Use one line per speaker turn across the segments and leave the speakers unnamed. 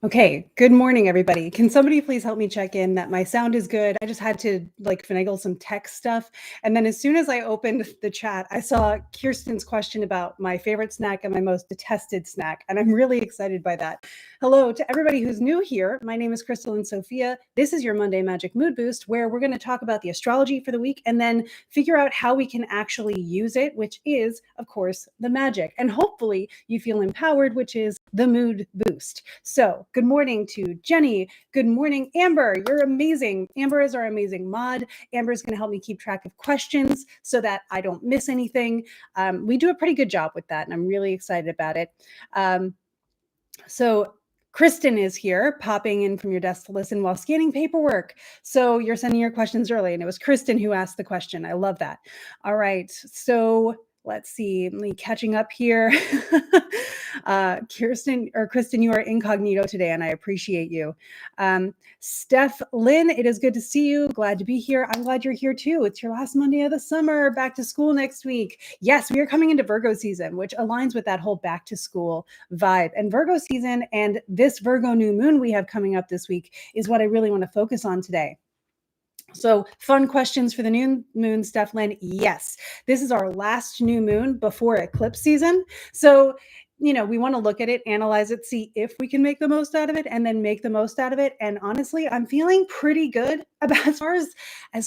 Okay, good morning, everybody. Can somebody please help me check in that my sound is good? I just had to finagle some tech stuff. And then as soon as I opened the chat, I saw Kirsten's question about my favorite snack and my most detested snack. And I'm really excited by that. Hello to everybody who's new here. My name is Crystal and Sophia. This is your Monday Magic Mood Boost, where we're going to talk about the astrology for the week and then figure out how we can actually use it, which is, of course, the magic. And hopefully you feel empowered, which is the mood boost. So, good morning to Jenny. Good morning, Amber. You're amazing. Amber is our amazing mod. Amber is going to help me keep track of questions so that I don't miss anything. We do a pretty good job with that, and I'm really excited about it. So Kristen is here, popping in from your desk to listen while scanning paperwork. So you're sending your questions early, and it was Kristen who asked the question. I love that. All right, so let's see, me catching up here. Kristen, you are incognito today, and I appreciate you. Steph Lynn, it is good to see you. Glad to be here. I'm glad you're here too. It's your last Monday of the summer, back to school next week. Yes, we are coming into Virgo season, which aligns with that whole back to school vibe. And Virgo season and this Virgo new moon we have coming up this week is what I really want to focus on today. So fun questions for the new moon, Steph Lynn. Yes, this is our last new moon before eclipse season. So, we want to look at it, analyze it, see if we can make the most out of it, and then make the most out of it. And honestly, I'm feeling pretty good about as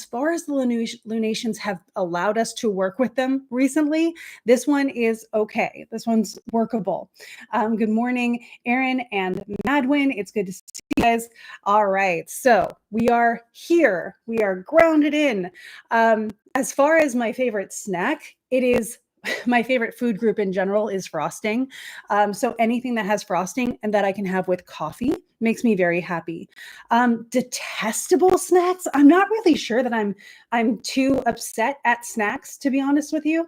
far as the lunations have allowed us to work with them recently. This one is okay. This one's workable. Good morning, Aaron and Madwin. It's good to see you guys. All right, so we are here. We are grounded in. As far as my favorite snack, it is my favorite food group in general is frosting. So anything that has frosting and that I can have with coffee makes me very happy. Detestable snacks. I'm not really sure that I'm too upset at snacks, to be honest with you.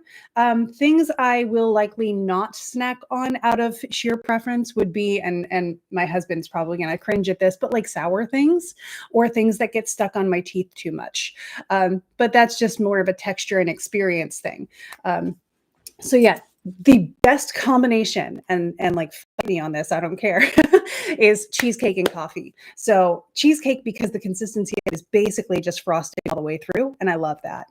Things I will likely not snack on out of sheer preference would be, and my husband's probably gonna cringe at this, but like sour things or things that get stuck on my teeth too much. But that's just more of a texture and experience thing. So yeah, the best combination, and like fight me on this, I don't care, is cheesecake and coffee. So cheesecake, because the consistency is basically just frosting all the way through, and I love that.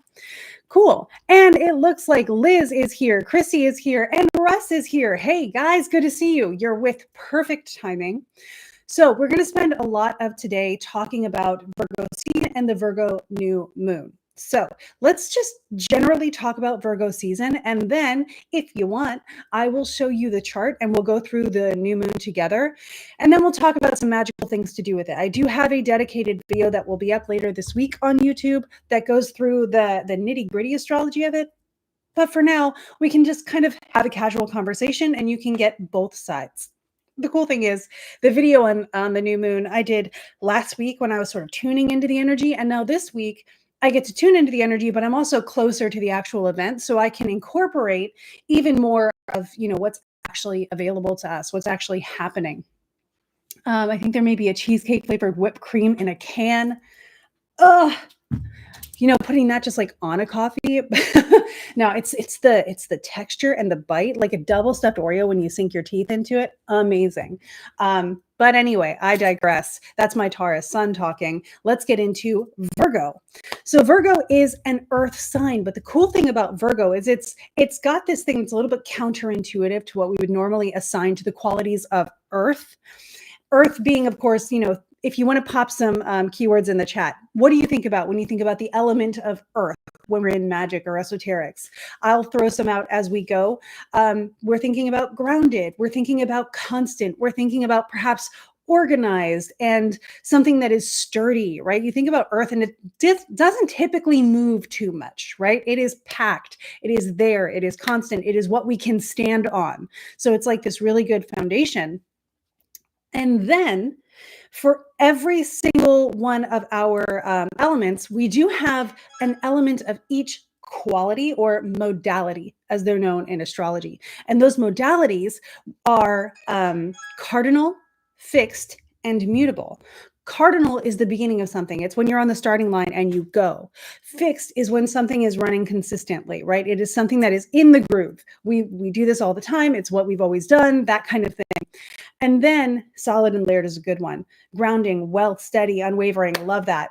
Cool. And it looks like Liz is here, Chrissy is here, and Russ is here. Hey guys, good to see you. You're with perfect timing. So we're going to spend a lot of today talking about Virgo season and the Virgo new moon. So let's just generally talk about Virgo season. And then if you want, I will show you the chart and we'll go through the new moon together. And then we'll talk about some magical things to do with it. I do have a dedicated video that will be up later this week on YouTube that goes through the nitty gritty astrology of it. But for now, we can just kind of have a casual conversation and you can get both sides. The cool thing is the video on the new moon I did last week when I was sort of tuning into the energy. And now this week, I get to tune into the energy, but I'm also closer to the actual event. So I can incorporate even more of, what's actually available to us, what's actually happening. I think there may be a cheesecake flavored whipped cream in a can. Ugh. Putting that just like on a coffee. No, it's the texture and the bite, like a double stuffed Oreo when you sink your teeth into it. Amazing. But anyway, I digress. That's my Taurus sun talking. Let's get into Virgo. So Virgo is an earth sign, but the cool thing about Virgo is it's got this thing that's a little bit counterintuitive to what we would normally assign to the qualities of earth. Earth being, of course, if you want to pop some keywords in the chat, what do you think about when you think about the element of earth when we're in magic or esoterics? I'll throw some out as we go. We're thinking about grounded. We're thinking about constant. We're thinking about perhaps organized and something that is sturdy, right? You think about earth and it doesn't typically move too much, right? It is packed. It is there. It is constant. It is what we can stand on. So it's like this really good foundation. And then for every single one of our elements, we do have an element of each quality or modality, as they're known in astrology. And those modalities are cardinal, fixed, and mutable. Cardinal is the beginning of something. It's when you're on the starting line and you go. Fixed is when something is running consistently, right? It is something that is in the groove. We do this all the time. It's what we've always done, that kind of thing. And then solid and layered is a good one. Grounding, wealth, steady, unwavering. Love that.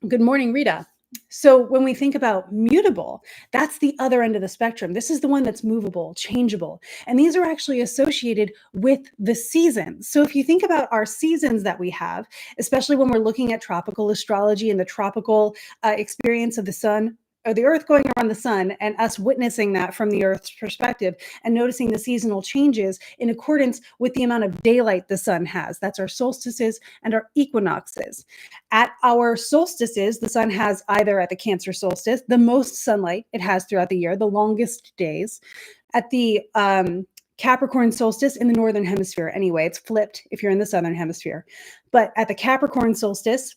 Good morning, Rita. So when we think about mutable, that's the other end of the spectrum. This is the one that's movable, changeable. And these are actually associated with the seasons. So if you think about our seasons that we have, especially when we're looking at tropical astrology and the tropical experience of the sun, or the earth going around the sun, and us witnessing that from the earth's perspective and noticing the seasonal changes in accordance with the amount of daylight the sun has. That's our solstices and our equinoxes. At our solstices, the sun has either at the Cancer solstice, the most sunlight it has throughout the year, the longest days. At the Capricorn solstice in the northern hemisphere, anyway, it's flipped if you're in the southern hemisphere. But at the Capricorn solstice,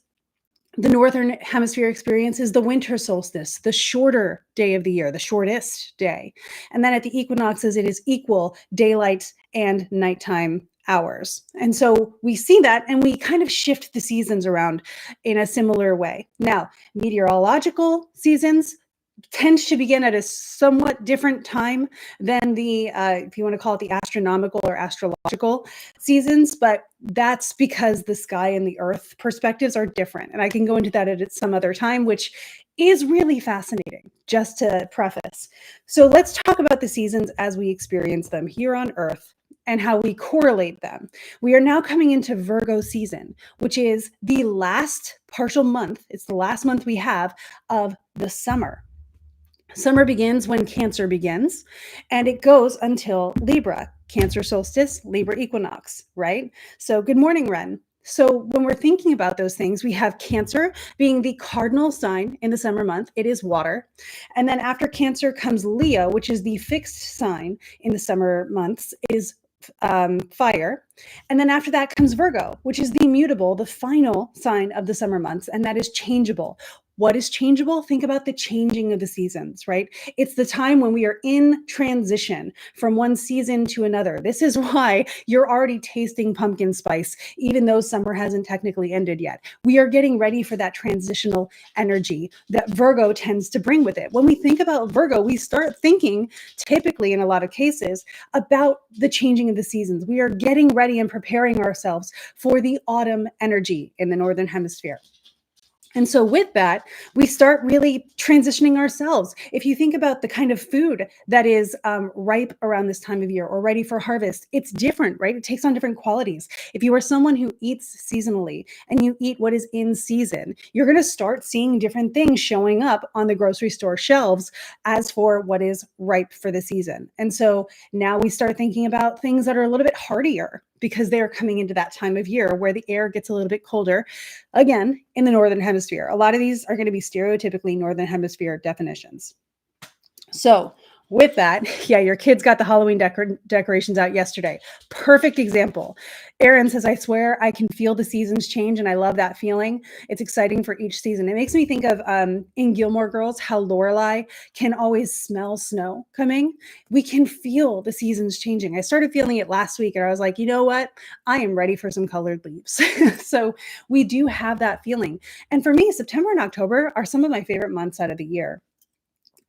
the northern hemisphere experience is the winter solstice, the shorter day of the year, the shortest day. And then at the equinoxes, it is equal daylight and nighttime hours. And so we see that and we kind of shift the seasons around in a similar way. Now, meteorological seasons tends to begin at a somewhat different time than the, if you want to call it the astronomical or astrological seasons, but that's because the sky and the earth perspectives are different. And I can go into that at some other time, which is really fascinating, just to preface. So let's talk about the seasons as we experience them here on earth and how we correlate them. We are now coming into Virgo season, which is the last partial month. It's the last month we have of the summer. Summer begins when Cancer begins, and it goes until Libra, Cancer solstice, Libra equinox, right? So good morning, Ren. So when we're thinking about those things, we have Cancer being the cardinal sign in the summer month. It is water. And then after Cancer comes Leo, which is the fixed sign in the summer months, is fire. And then after that comes Virgo, which is the mutable, the final sign of the summer months, and that is changeable. What is changeable? Think about the changing of the seasons, right? It's the time when we are in transition from one season to another. This is why you're already tasting pumpkin spice, even though summer hasn't technically ended yet. We are getting ready for that transitional energy that Virgo tends to bring with it. When we think about Virgo, we start thinking, typically in a lot of cases, about the changing of the seasons. We are getting ready and preparing ourselves for the autumn energy in the northern hemisphere. And so with that, we start really transitioning ourselves. If you think about the kind of food that is ripe around this time of year or ready for harvest, it's different, right? It takes on different qualities. If you are someone who eats seasonally and you eat what is in season, you're going to start seeing different things showing up on the grocery store shelves as for what is ripe for the season. And so now we start thinking about things that are a little bit hardier because they're coming into that time of year where the air gets a little bit colder, again, in the northern hemisphere. A lot of these are going to be stereotypically northern hemisphere definitions. So with that, yeah, your kids got the Halloween decorations out yesterday. Perfect example. Erin says, I swear I can feel the seasons change, and I love that feeling. It's exciting for each season. It makes me think of in Gilmore Girls, how Lorelai can always smell snow coming. We can feel the seasons changing. I started feeling it last week, and I was like, you know what? I am ready for some colored leaves. So we do have that feeling. And for me, September and October are some of my favorite months out of the year.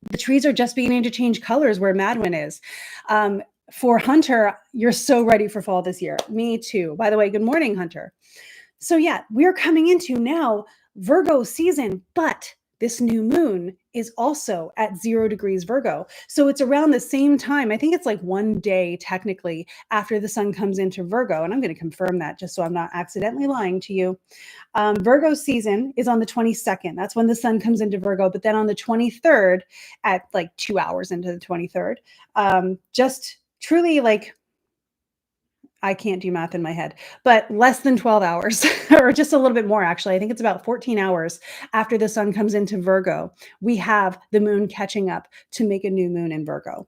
The trees are just beginning to change colors where Madwin is. For Hunter, you're so ready for fall this year. Me too. By the way, good morning, Hunter. So yeah, we're coming into now Virgo season, but this new moon is also at 0 degrees Virgo. So it's around the same time. I think it's like one day technically after the sun comes into Virgo. And I'm going to confirm that just so I'm not accidentally lying to you. Virgo season is on the 22nd. That's when the sun comes into Virgo. But then on the 23rd, at like 2 hours into the 23rd, just truly like, I can't do math in my head, but less than 12 hours or just a little bit more, actually. I think it's about 14 hours after the sun comes into Virgo, we have the moon catching up to make a new moon in Virgo.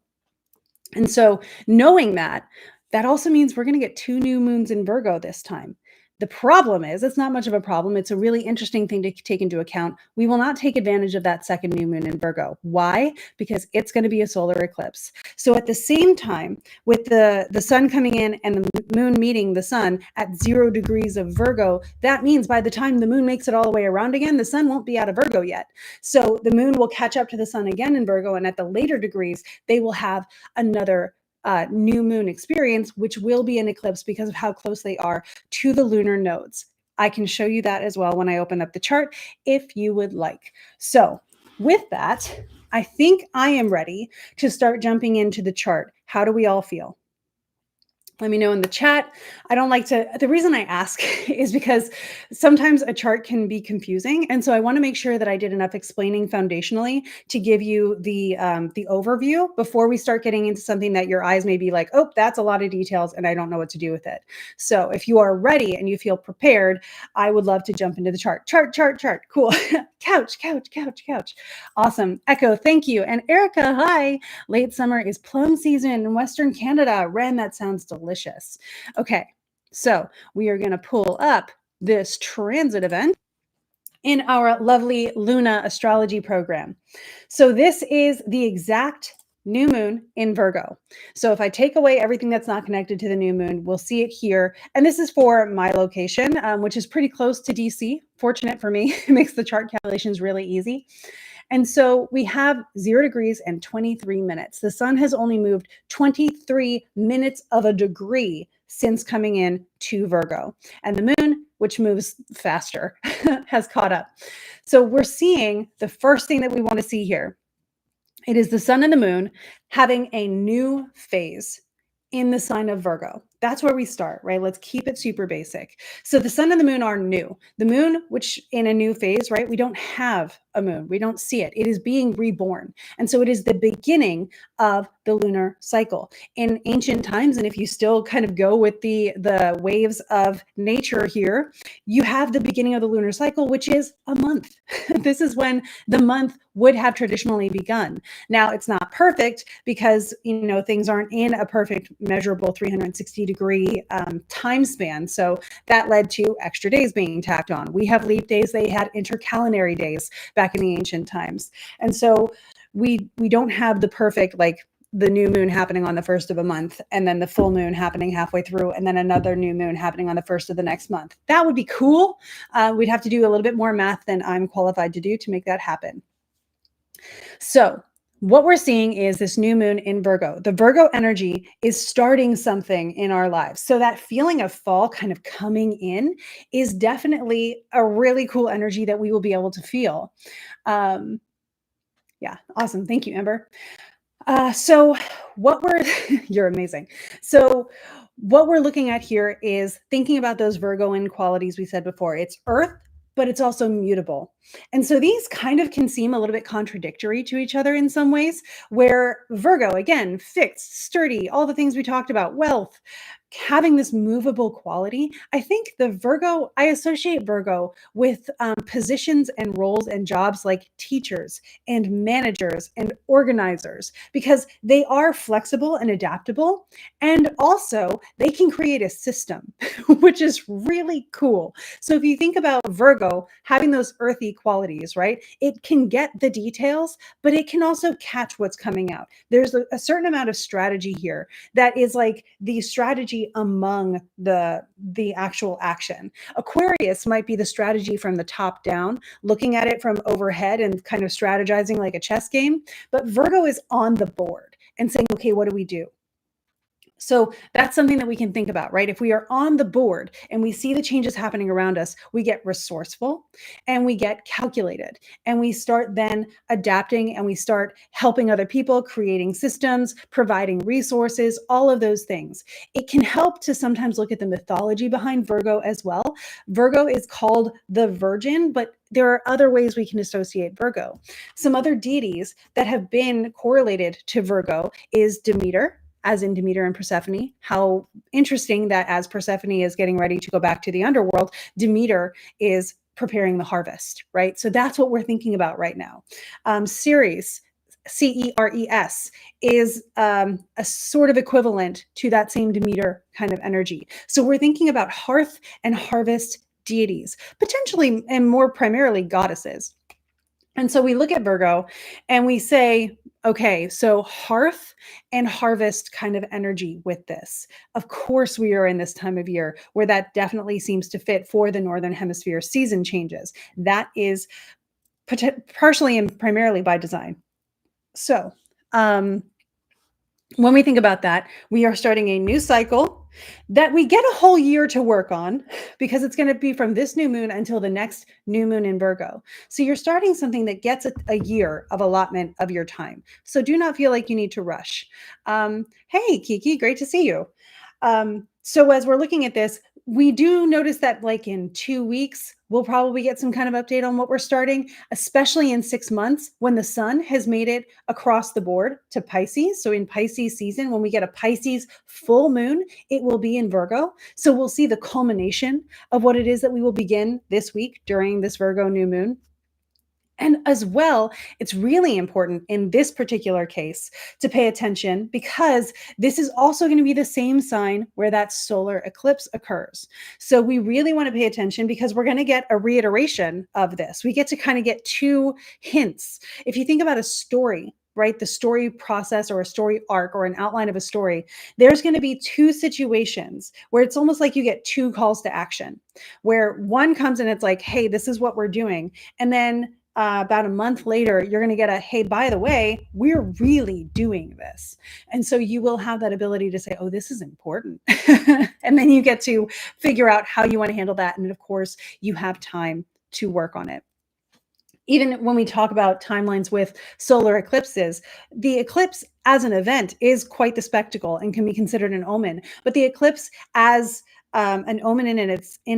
And so knowing that, that also means we're going to get 2 new moons in Virgo this time. The problem is, it's not much of a problem. It's a really interesting thing to take into account. We will not take advantage of that second new moon in Virgo. Why? Because it's going to be a solar eclipse. So at the same time, with the sun coming in and the moon meeting the sun at 0 degrees of Virgo, that means by the time the moon makes it all the way around again, the sun won't be out of Virgo yet. So the moon will catch up to the sun again in Virgo, and at the later degrees, they will have another new moon experience, which will be an eclipse because of how close they are to the lunar nodes. I can show you that as well when I open up the chart if you would like. So with that, I think I am ready to start jumping into the chart. How do we all feel? Let me know in the chat. I don't like to, the reason I ask is because sometimes a chart can be confusing. And so I want to make sure that I did enough explaining foundationally to give you the overview before we start getting into something that your eyes may be like, oh, that's a lot of details and I don't know what to do with it. So if you are ready and you feel prepared, I would love to jump into the chart. Chart. Cool. Couch. Awesome. Echo, thank you. And Erica, hi. Late summer is plum season in Western Canada. Ren, that sounds delicious. Okay, so we are going to pull up this transit event in our lovely Luna astrology program. So this is the exact new moon in Virgo. So if I take away everything that's not connected to the new moon, we'll see it here. And this is for my location, which is pretty close to DC. Fortunate for me, it makes the chart calculations really easy. And so we have 0 degrees and 23 minutes. The sun has only moved 23 minutes of a degree since coming in to Virgo. And the moon, which moves faster, has caught up. So we're seeing the first thing that we want to see here. It is the sun and the moon having a new phase in the sign of Virgo. That's where we start, right? Let's keep it super basic. So the sun and the moon are new. The moon, which in a new phase, right? We don't have a moon. We don't see it. It is being reborn. And so it is the beginning of the lunar cycle. In ancient times, and if you still kind of go with the waves of nature here, you have the beginning of the lunar cycle, which is a month. This is when the month would have traditionally begun. Now, it's not perfect because, things aren't in a perfect measurable 360-degree time span. So that led to extra days being tacked on. We have leap days. They had intercalary days back in the ancient times. And so we don't have the perfect, like the new moon happening on the first of a month and then the full moon happening halfway through and then another new moon happening on the first of the next month. That would be cool. We'd have to do a little bit more math than I'm qualified to do to make that happen. So what we're seeing is this new moon in Virgo. The Virgo energy is starting something in our lives. So that feeling of fall kind of coming in is definitely a really cool energy that we will be able to feel. Yeah, awesome. Thank you, Amber. So what we're, you're amazing. So what we're looking at here is thinking about those Virgoan qualities we said before. It's earth, but it's also mutable. And so these kind of can seem a little bit contradictory to each other in some ways, where Virgo, again, fixed, sturdy, all the things we talked about, wealth, having this movable quality. I think I associate Virgo with positions and roles and jobs like teachers and managers and organizers, because they are flexible and adaptable. And also they can create a system, which is really cool. So if you think about Virgo having those earthy qualities, right? It can get the details, but it can also catch what's coming out. There's a certain amount of strategy here that is like the strategy among the actual action. Aquarius might be the strategy from the top down, looking at it from overhead and kind of strategizing like a chess game. But Virgo is on the board and saying, okay, what do we do? So that's something that we can think about, right? If we are on the board and we see the changes happening around us, we get resourceful and we get calculated and we start then adapting and we start helping other people, creating systems, providing resources, all of those things. It can help to sometimes look at the mythology behind Virgo as well. Virgo is called the Virgin, but there are other ways we can associate Virgo. Some other deities that have been correlated to Virgo is Demeter, as in Demeter and Persephone. How interesting that as Persephone is getting ready to go back to the underworld, Demeter is preparing the harvest, right? So that's what we're thinking about right now. Ceres, Ceres is a sort of equivalent to that same Demeter kind of energy. So we're thinking about hearth and harvest deities, potentially and more primarily goddesses. And so we look at Virgo and we say, okay, so hearth and harvest kind of energy with this. Of course, we are in this time of year where that definitely seems to fit for the Northern Hemisphere season changes. That is partially and primarily by design. So, when we think about that, we are starting a new cycle that we get a whole year to work on because it's going to be from this new moon until the next new moon in Virgo. So you're starting something that gets a year of allotment of your time. So do not feel like you need to rush. Hey, Kiki, great to see you. So as we're looking at this, we do notice that like in 2 weeks, we'll probably get some kind of update on what we're starting, especially in 6 months when the sun has made it across the board to Pisces. So in Pisces season, when we get a Pisces full moon, it will be in Virgo. So we'll see the culmination of what it is that we will begin this week during this Virgo new moon. And as well, it's really important in this particular case to pay attention because this is also going to be the same sign where that solar eclipse occurs. So we really want to pay attention because we're going to get a reiteration of this. We get to kind of get 2 hints. If you think about a story, right, the story process or a story arc or an outline of a story, there's going to be 2 situations where it's almost like you get 2 calls to action, where one comes and it's like, hey, this is what we're doing. And then about a month later, you're going to get a, hey, by the way, we're really doing this. And so you will have that ability to say, oh, this is important. And then you get to figure out how you want to handle that. And of course, you have time to work on it. Even when we talk about timelines with solar eclipses, the eclipse as an event is quite the spectacle and can be considered an omen. But the eclipse as an omen in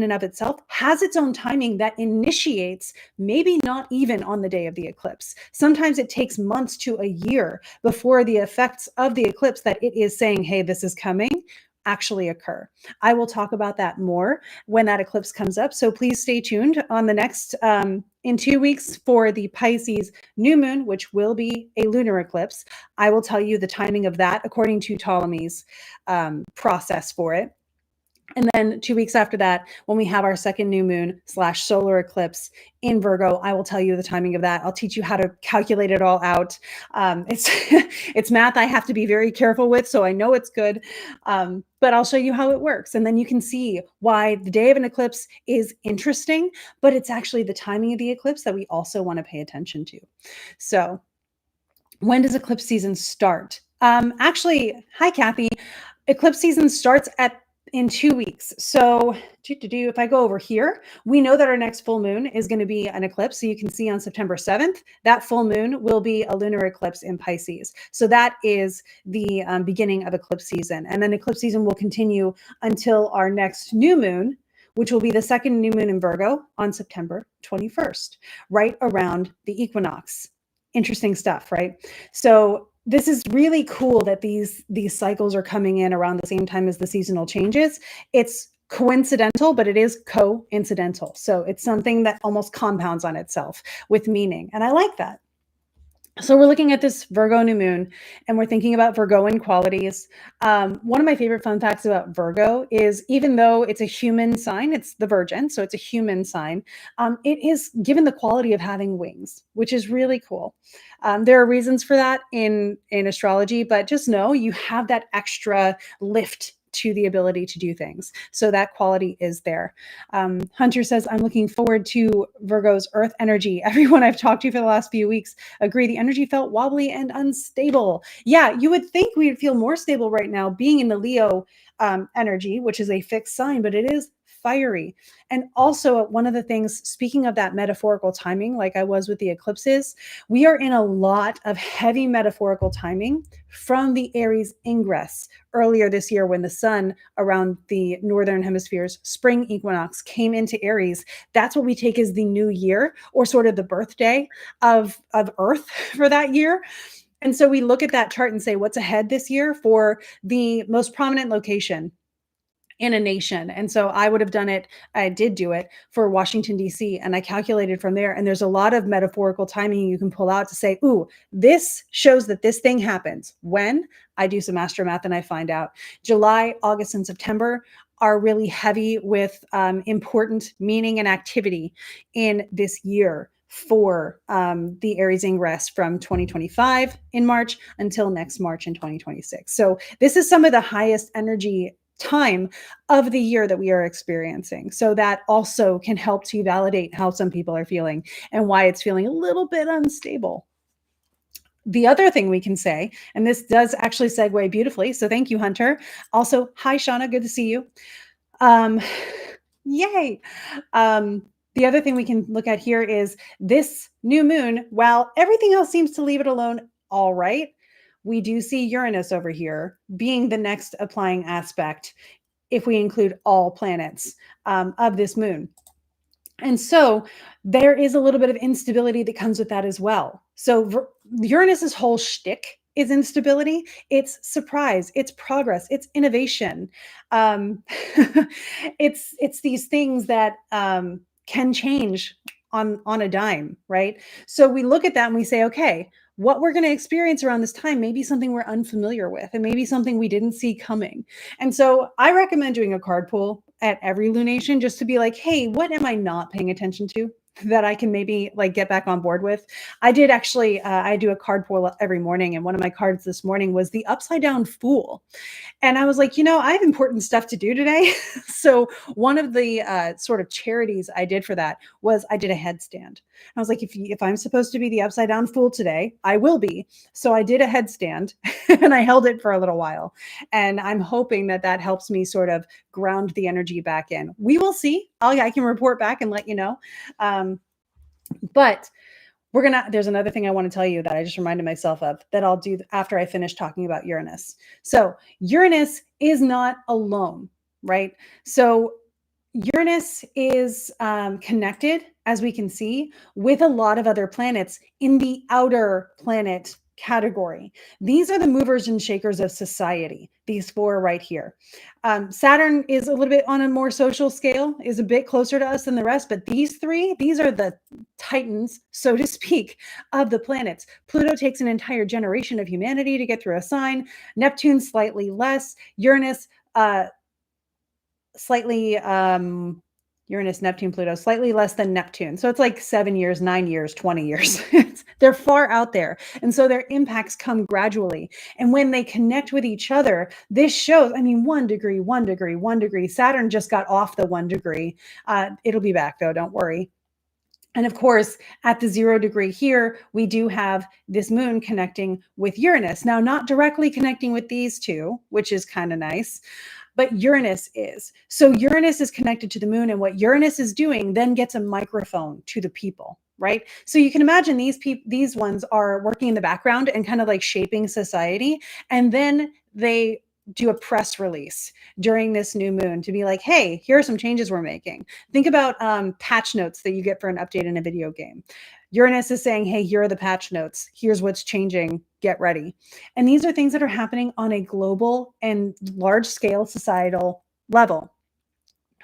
and of itself has its own timing that initiates maybe not even on the day of the eclipse. Sometimes it takes months to a year before the effects of the eclipse that it is saying, hey, this is coming, actually occur. I will talk about that more when that eclipse comes up. So please stay tuned on the next, in 2 weeks for the Pisces new moon, which will be a lunar eclipse. I will tell you the timing of that according to Ptolemy's process for it. And then 2 weeks after that, when we have our second new moon / solar eclipse in Virgo, I will tell you the timing of that. I'll teach you how to calculate it all out. It's it's math I have to be very careful with, so I know it's good, but I'll show you how it works. And then you can see why the day of an eclipse is interesting, but it's actually the timing of the eclipse that we also want to pay attention to. So when does eclipse season start? Actually, hi, Kathy. Eclipse season starts in 2 weeks. So if I go over here, we know that our next full moon is going to be an eclipse. So you can see on September 7th, that full moon will be a lunar eclipse in Pisces. So that is the beginning of eclipse season. And then eclipse season will continue until our next new moon, which will be the second new moon in Virgo on September 21st, right around the equinox. Interesting stuff, right? So this is really cool that these cycles are coming in around the same time as the seasonal changes. It's coincidental, but it is coincidental. So it's something that almost compounds on itself with meaning. And I like that. So we're looking at this Virgo new moon and we're thinking about Virgoan qualities. One of my favorite fun facts about Virgo is even though it's a human sign, it's the Virgin, so it's a human sign, it is given the quality of having wings, which is really cool. There are reasons for that in astrology, but just know you have that extra lift to the ability to do things. So that quality is there. Hunter says, I'm looking forward to Virgo's earth energy. Everyone I've talked to for the last few weeks agree the energy felt wobbly and unstable. Yeah, you would think we would feel more stable right now being in the Leo energy, which is a fixed sign, but it is fiery. And also one of the things, speaking of that metaphorical timing, like I was with the eclipses, we are in a lot of heavy metaphorical timing from the Aries ingress earlier this year when the sun around the Northern Hemisphere's spring equinox came into Aries. That's what we take as the new year or sort of the birthday of Earth for that year. And so we look at that chart and say, what's ahead this year for the most prominent location in a nation. And so I would have done it, I did do it for Washington, D.C., and I calculated from there. And there's a lot of metaphorical timing you can pull out to say, ooh, this shows that this thing happens. When? I do some astromath and I find out. July, August, and September are really heavy with important meaning and activity in this year for the Aries ingress from 2025 in March until next March in 2026. So this is some of the highest energy time of the year that we are experiencing. So that also can help to validate how some people are feeling and why it's feeling a little bit unstable. The other thing we can say, and this does actually segue beautifully. So thank you, Hunter. Also, hi, Shauna. Good to see you. Um, yay. The other thing we can look at here is this new moon. While everything else seems to leave it alone, all right, we do see Uranus over here being the next applying aspect if we include all planets of this moon. And so there is a little bit of instability that comes with that as well. So Uranus's whole shtick is instability. It's surprise, it's progress, it's innovation. It's these things that can change on a dime, right? So we look at that and we say, okay, what we're going to experience around this time may be something we're unfamiliar with, and maybe something we didn't see coming. And so I recommend doing a card pull at every lunation just to be like, hey, what am I not paying attention to that I can maybe like get back on board with? I did actually, I do a card pull every morning, and one of my cards this morning was the upside down Fool. And I was like, I have important stuff to do today. So one of the sort of charities I did for that was I did a headstand. I was like, if I'm supposed to be the upside down Fool today, I will be. So I did a headstand and I held it for a little while. And I'm hoping that that helps me sort of ground the energy back in. We will see. I can report back and let you know. But there's another thing I want to tell you that I just reminded myself of that I'll do after I finish talking about Uranus. So Uranus is not alone, right? So Uranus is connected, as we can see, with a lot of other planets in the outer planet category. These are the movers and shakers of society, these four right here. Saturn is a little bit on a more social scale, is a bit closer to us than the rest, but these three, these are the titans, so to speak, of the planets. Pluto takes an entire generation of humanity to get through a sign. Neptune, slightly less. Uranus, slightly Uranus, Neptune, Pluto, slightly less than Neptune. So it's like 7 years, 9 years, 20 years. They're far out there. And so their impacts come gradually. And when they connect with each other, this shows, 1 degree, 1 degree, 1 degree. Saturn just got off the 1 degree. It'll be back though, don't worry. And of course, at the 0 degree here, we do have this moon connecting with Uranus. Now, not directly connecting with these two, which is kind of nice, but Uranus is. So Uranus is connected to the moon, and what Uranus is doing then gets a microphone to the people, right? So you can imagine these ones are working in the background and kind of like shaping society, and then they do a press release during this new moon to be like, hey, here are some changes we're making. Think about patch notes that you get for an update in a video game. Uranus is saying, hey, here are the patch notes. Here's what's changing. Get ready. And these are things that are happening on a global and large scale societal level.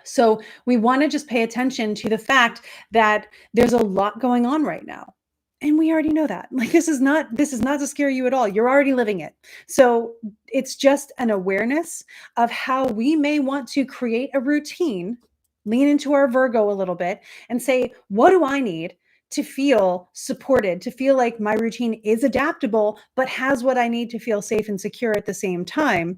So we want to just pay attention to the fact that there's a lot going on right now. And we already know that. Like, this is not to scare you at all. You're already living it. So it's just an awareness of how we may want to create a routine, lean into our Virgo a little bit and say, what do I need to feel supported, to feel like my routine is adaptable, but has what I need to feel safe and secure at the same time,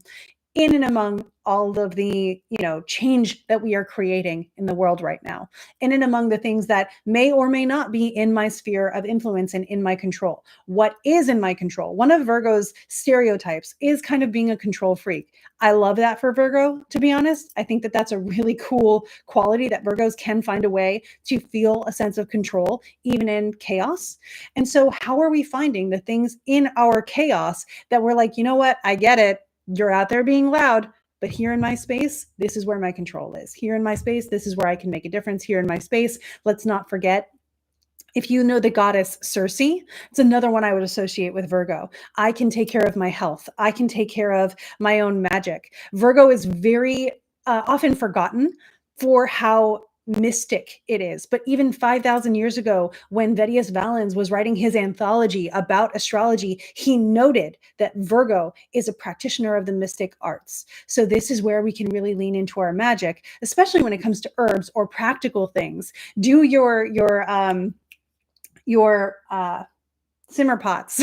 in and among all of the change that we are creating in the world right now, in and among the things that may or may not be in my sphere of influence and in my control. What is in my control? One of Virgo's stereotypes is kind of being a control freak. I love that for Virgo, to be honest. I think that that's a really cool quality, that Virgos can find a way to feel a sense of control even in chaos. And so how are we finding the things in our chaos that we're like, you know what, I get it. You're out there being loud, but here in my space, this is where my control is. Here in my space, this is where I can make a difference. Here in my space, let's not forget, if you know the goddess Circe, it's another one I would associate with Virgo. I can take care of my health. I can take care of my own magic. Virgo is very often forgotten for how mystic it is. But even 5,000 years ago, when Vettius Valens was writing his anthology about astrology, he noted that Virgo is a practitioner of the mystic arts. So this is where we can really lean into our magic, especially when it comes to herbs or practical things. Do your simmer pots,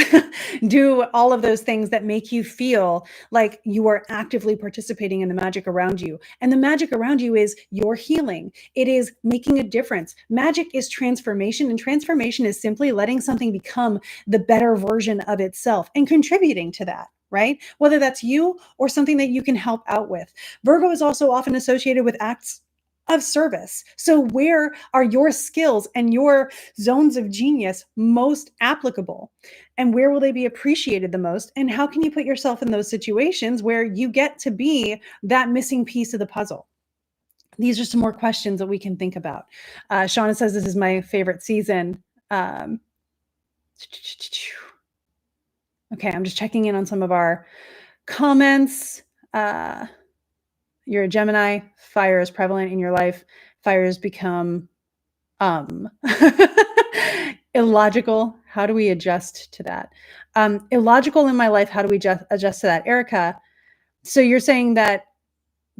do all of those things that make you feel like you are actively participating in the magic around you. And the magic around you is your healing. It is making a difference. Magic is transformation, and transformation is simply letting something become the better version of itself and contributing to that. Right? Whether that's you or something that you can help out with. Virgo is also often associated with acts of service. So, where are your skills and your zones of genius most applicable? And where will they be appreciated the most? And how can you put yourself in those situations where you get to be that missing piece of the puzzle? These are some more questions that we can think about. Shauna says this is my favorite season. Okay, I'm just checking in on some of our comments. You're a Gemini. Fire is prevalent in your life. Fire has become illogical. How do we adjust to that? Illogical in my life. How do we adjust to that? Erica, so you're saying that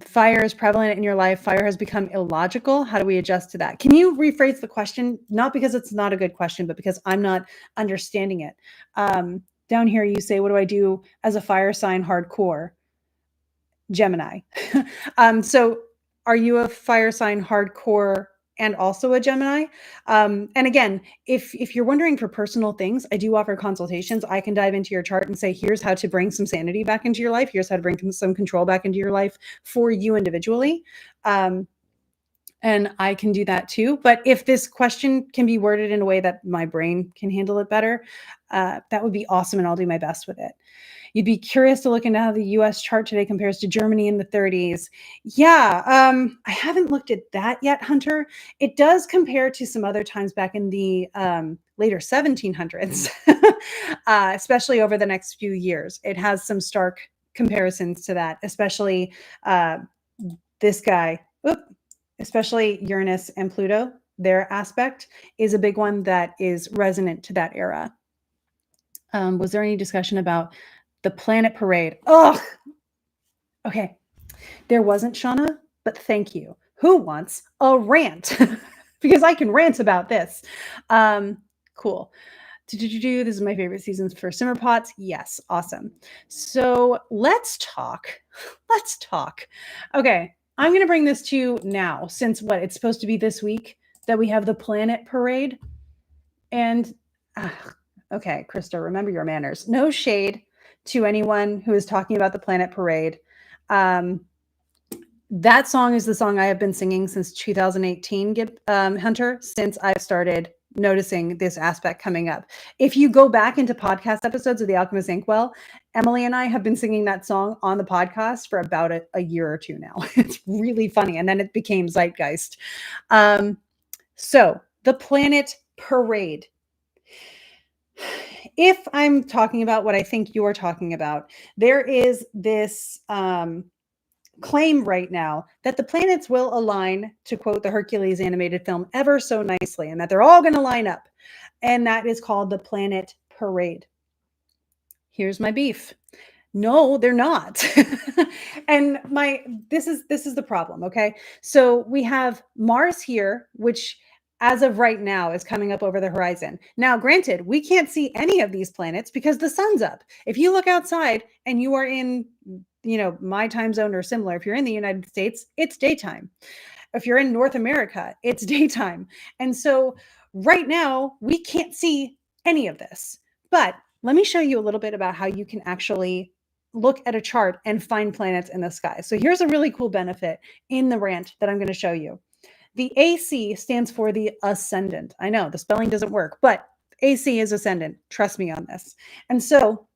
fire is prevalent in your life. Fire has become illogical. How do we adjust to that? Can you rephrase the question? Not because it's not a good question, but because I'm not understanding it. Down here, you say, what do I do as a fire sign hardcore? Gemini. So are you a fire sign hardcore and also a Gemini? And again, if you're wondering for personal things, I do offer consultations. I can dive into your chart and say, here's how to bring some sanity back into your life. Here's how to bring some control back into your life for you individually. And I can do that too. But if this question can be worded in a way that my brain can handle it better, that would be awesome. And I'll do my best with it. You'd be curious to look into how the US chart today compares to Germany in the 30s. Yeah, I haven't looked at that yet, Hunter. It does compare to some other times back in the later 1700s, especially over the next few years. It has some stark comparisons to that, especially this guy, especially Uranus and Pluto. Their aspect is a big one that is resonant to that era. Was there any discussion about the planet parade? Oh, okay. There wasn't, Shauna, but thank you. Who wants a rant? Because I can rant about this. Cool. This is my favorite seasons for simmer pots. Yes, awesome. So let's talk. Let's talk. Okay, I'm going to bring this to you now, since it's supposed to be this week that we have the planet parade. And okay, Krista, remember your manners. No shade to anyone who is talking about the planet parade. That song is the song I have been singing since 2018, Hunter, since I've started noticing this aspect coming up. If you go back into podcast episodes of The Alchemist Inkwell, Emily and I have been singing that song on the podcast for about a year or two now. It's really funny. And then it became zeitgeist. So the planet parade. If I'm talking about what I think you're talking about, there is this claim right now that the planets will align, to quote the Hercules animated film, ever so nicely, and that they're all going to line up. And that is called the planet parade. Here's my beef. No, they're not. And this is the problem, okay? So we have Mars here, which as of right now is coming up over the horizon. Now, granted, we can't see any of these planets because the sun's up. If you look outside and you are in, my time zone or similar, if you're in the United States, it's daytime. If you're in North America, it's daytime. And so right now we can't see any of this, but let me show you a little bit about how you can actually look at a chart and find planets in the sky. So here's a really cool benefit in the rant that I'm going to show you. The AC stands for the ascendant. I know the spelling doesn't work, but AC is ascendant. Trust me on this. And so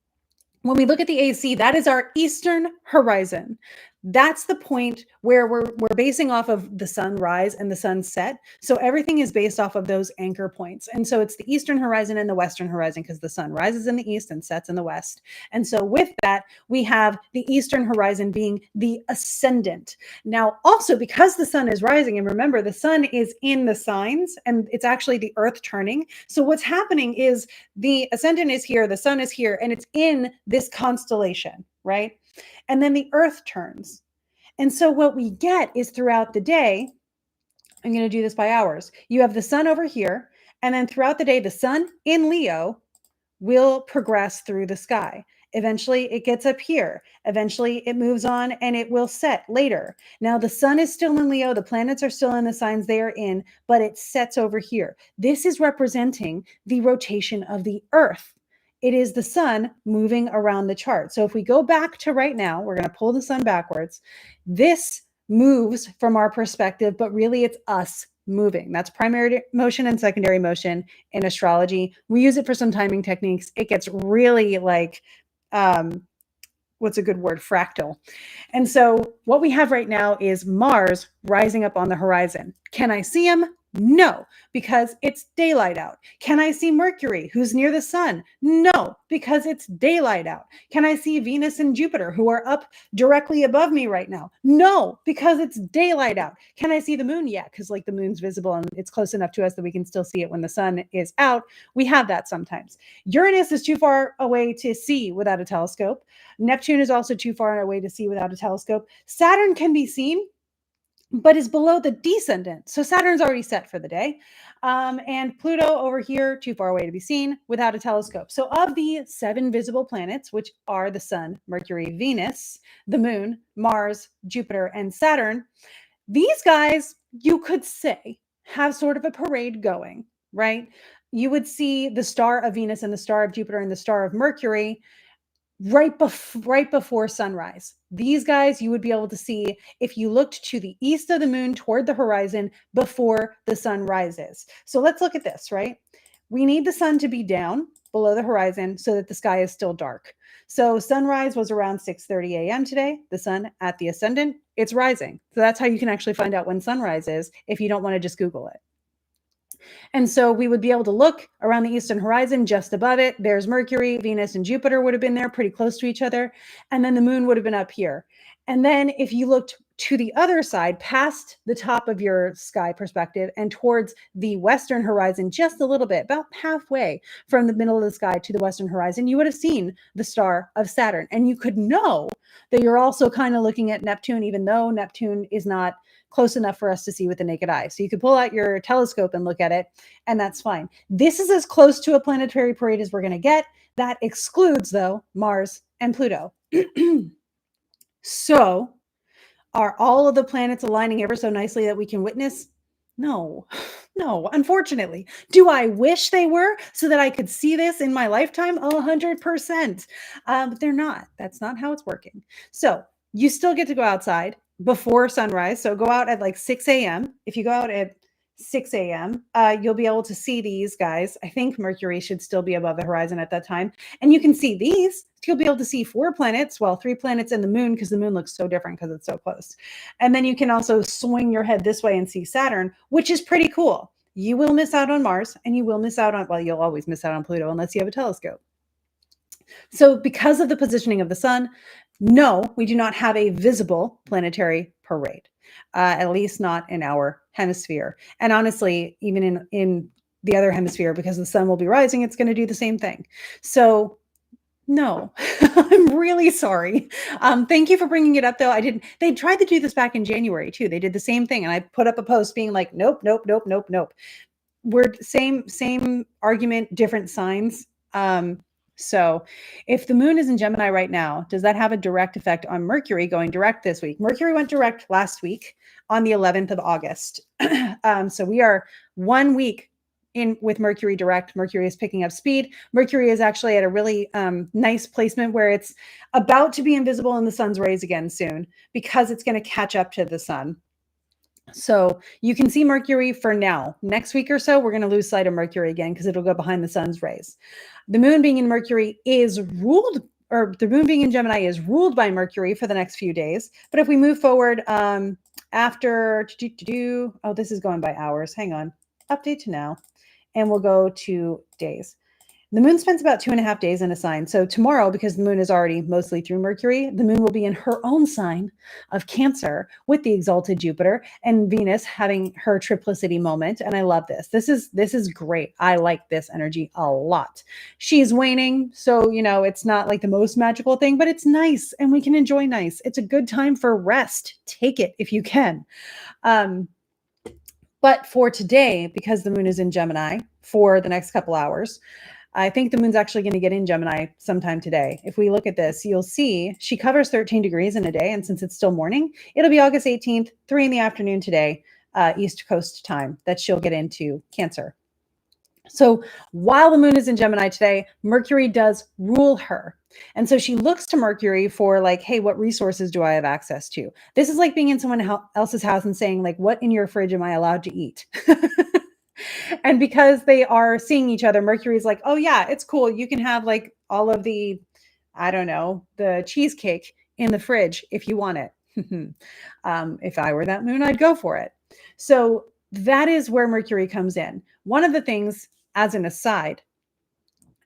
when we look at the AC, that is our eastern horizon. That's the point where we're basing off of the sunrise and the sunset. So everything is based off of those anchor points. And so it's the eastern horizon and the western horizon because the sun rises in the east and sets in the west. And so with that, we have the eastern horizon being the ascendant. Now, also because the sun is rising, and remember, the sun is in the signs and it's actually the earth turning. So what's happening is the ascendant is here, the sun is here, and it's in this constellation, right? And then the earth turns. And so what we get is throughout the day, I'm going to do this by hours. You have the sun over here, and then throughout the day, the sun in Leo will progress through the sky. Eventually, it gets up here. Eventually, it moves on and it will set later. Now, the sun is still in Leo. The planets are still in the signs they are in, but it sets over here. This is representing the rotation of the earth. It is the sun moving around the chart. So if we go back to right now, we're going to pull the sun backwards. This moves from our perspective, but really it's us moving. That's primary motion and secondary motion in astrology. We use it for some timing techniques. It gets really like, what's a good word? Fractal. And so what we have right now is Mars rising up on the horizon. Can I see him? No, because it's daylight out. Can I see Mercury, who's near the sun? No, because it's daylight out. Can I see Venus and Jupiter, who are up directly above me right now? No, because it's daylight out. Can I see the moon? Yeah, because like the moon's visible and it's close enough to us that we can still see it when the sun is out. We have that sometimes. Uranus is too far away to see without a telescope. Neptune is also too far away to see without a telescope. Saturn can be seen, but is below the descendant. So Saturn's already set for the day. And Pluto over here, too far away to be seen without a telescope. So of the 7 visible planets, which are the sun, Mercury, Venus, the moon, Mars, Jupiter, and Saturn, these guys, you could say, have sort of a parade going, right? You would see the star of Venus and the star of Jupiter and the star of Mercury right before sunrise. These guys you would be able to see if you looked to the east of the moon toward the horizon before the sun rises. So let's look at this, right? We need the sun to be down below the horizon so that the sky is still dark. So sunrise was around 6:30 a.m. today. The sun at the ascendant, it's rising. So that's how you can actually find out when sunrise is if you don't want to just Google it. And so we would be able to look around the eastern horizon just above it. There's Mercury, Venus, and Jupiter would have been there pretty close to each other. And then the moon would have been up here. And then if you looked to the other side, past the top of your sky perspective and towards the western horizon, just a little bit, about halfway from the middle of the sky to the western horizon, you would have seen the star of Saturn. And you could know that you're also kind of looking at Neptune, even though Neptune is not close enough for us to see with the naked eye. So you could pull out your telescope and look at it, and that's fine. This is as close to a planetary parade as we're going to get. That excludes, though, Mars and Pluto. So are all of the planets aligning ever so nicely that we can witness? No, no, unfortunately. Do I wish they were so that I could see this in my lifetime? 100%. But they're not. That's not how it's working. So you still get to go outside before sunrise. So go out at like 6 a.m. If you go out at 6 a.m., you'll be able to see these guys. I think Mercury should still be above the horizon at that time. And you can see these. You'll be able to see 4 planets, well, 3 planets and the moon, because the moon looks so different because it's so close. And then you can also swing your head this way and see Saturn, which is pretty cool. You will miss out on Mars, and you will miss out on, well, you'll always miss out on Pluto unless you have a telescope. So because of the positioning of the sun, no, we do not have a visible planetary parade, at least not in our hemisphere. And honestly, even in the other hemisphere, because the sun will be rising, it's going to do the same thing. So no, I'm really sorry. Thank you for bringing it up, though. They tried to do this back in January, too. They did the same thing. And I put up a post being like, nope, nope, nope, nope, nope. We're same argument, different signs. So if the moon is in Gemini right now, does that have a direct effect on Mercury going direct this week? Mercury went direct last week on the 11th of August. So we are 1 week in with Mercury direct. Mercury is picking up speed. Mercury is actually at a really nice placement where it's about to be invisible in the sun's rays again soon because it's going to catch up to the sun. So you can see Mercury for now. Next week or so, we're going to lose sight of Mercury again because it'll go behind the sun's rays. The moon being in Mercury is ruled or the moon being in Gemini is ruled by Mercury for the next few days. But if we move forward after, oh, this is going by hours. Hang on. Update to now. And we'll go to days. The moon spends about 2.5 days in a sign. So tomorrow, because the moon is already mostly through Mercury, the moon will be in her own sign of Cancer with the exalted Jupiter and Venus having her triplicity moment. And I love this. This is great. I like this energy a lot. She's waning, so it's not like the most magical thing, but it's nice and we can enjoy nice. It's a good time for rest. Take it if you can. But for today, because the moon is in Gemini for the next couple hours, I think the moon's actually going to get in Gemini sometime today. If we look at this, you'll see she covers 13 degrees in a day. And since it's still morning, it'll be August 18th, 3 in the afternoon today, East Coast time, that she'll get into Cancer. So while the moon is in Gemini today, Mercury does rule her. And so she looks to Mercury for like, hey, what resources do I have access to? This is like being in someone else's house and saying like, what in your fridge am I allowed to eat? And because they are seeing each other, Mercury's like, oh yeah, it's cool. You can have like all of the, I don't know, the cheesecake in the fridge if you want it. If I were that moon, I'd go for it. So that is where Mercury comes in. One of the things, as an aside,